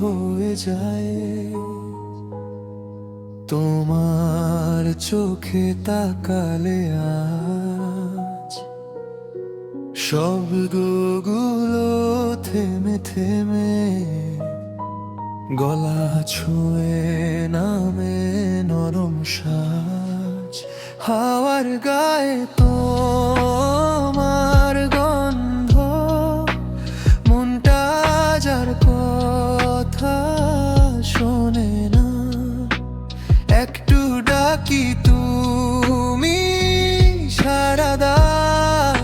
হয়ে যায়। তোমার চোখে তাকালে আজ শব্দগুলো থেমে থেমে গলা ছুঁয়ে নামে নরম সাজ। হাওয়ার গায়ে তোমার গন্ধ, মনটা যার কথা শোনে না। একটু ডাকি তুমি সাড়া দাও,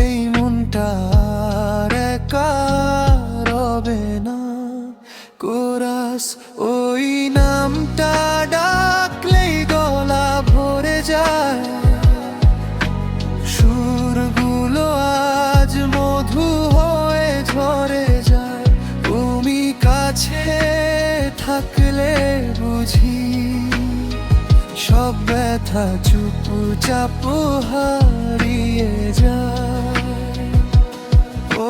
এই মনটা আর একা রবে না। কোরাস, ওই নামটা ডাকলেই গলা ভরে যায়। সুরগুলো আজ মধু হয়ে ঝরে যায়। তুমি কাছে থাকলে বুঝি সব ব্যথা চুপচাপ হারিয়ে যায়।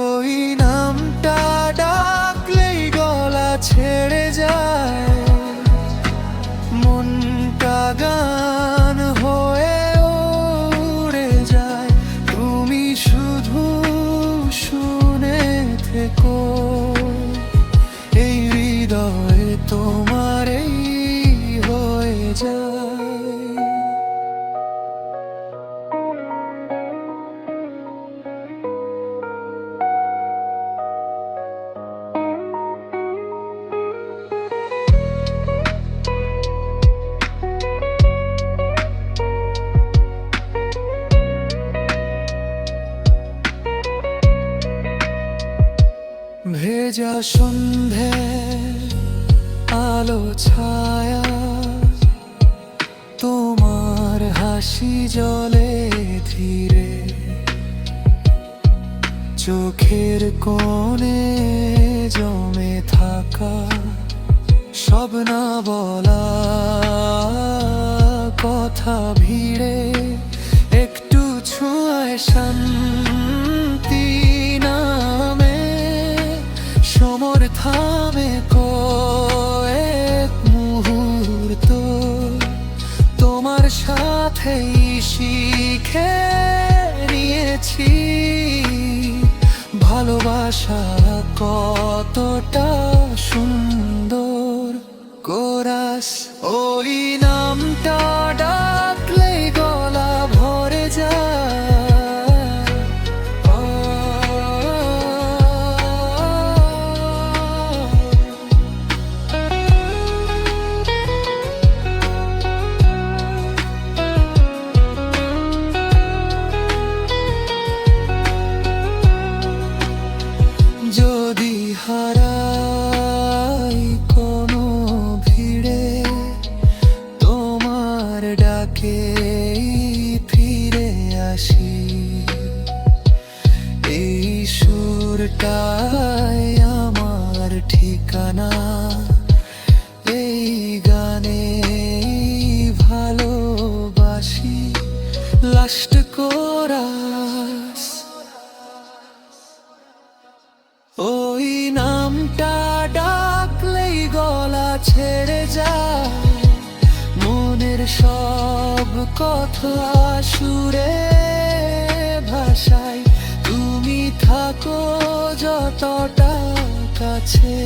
ওই নামটা ডাকলেই গলা ছেড়ে যায়। মনটা গান হয়ে উড়ে যায়। তুমি শুধু শুনে থেকো, এই হৃদয়ে তোমারই হয়ে যায়। ভেজা সন্ধে আলো ছায়া, তোমার হাসি জলে ধীরে। চোখের কোণে জমে থাকা সব না বলা কথা ভিড়ে। একটু ছুঁয়ায় শান্তি নামে, সমর থামে কয়েক মুহূর্ত। তোমার সাথেই শিখে নিয়েছি ভালোবাসা কতটা সুন্দর। কোরাস, ওই নামটা ডাকলেই গলা ভরে যায়। যদি হারাই কোনো ভিড়ে, তোমার ডাকে ফিরে আসি। এই সুরটাই আমার ঠিকানা, এই গানে ভালোবাসি। লাস্ট কোরাস, ওই নামটা ডাকলেই গলা ছেড়ে যায়। মনের সব কথা সুরে ভাষায়। তুমি থাকো যতটা কাছে,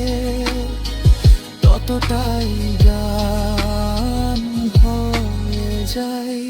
ততটাই গান হয়ে যায়।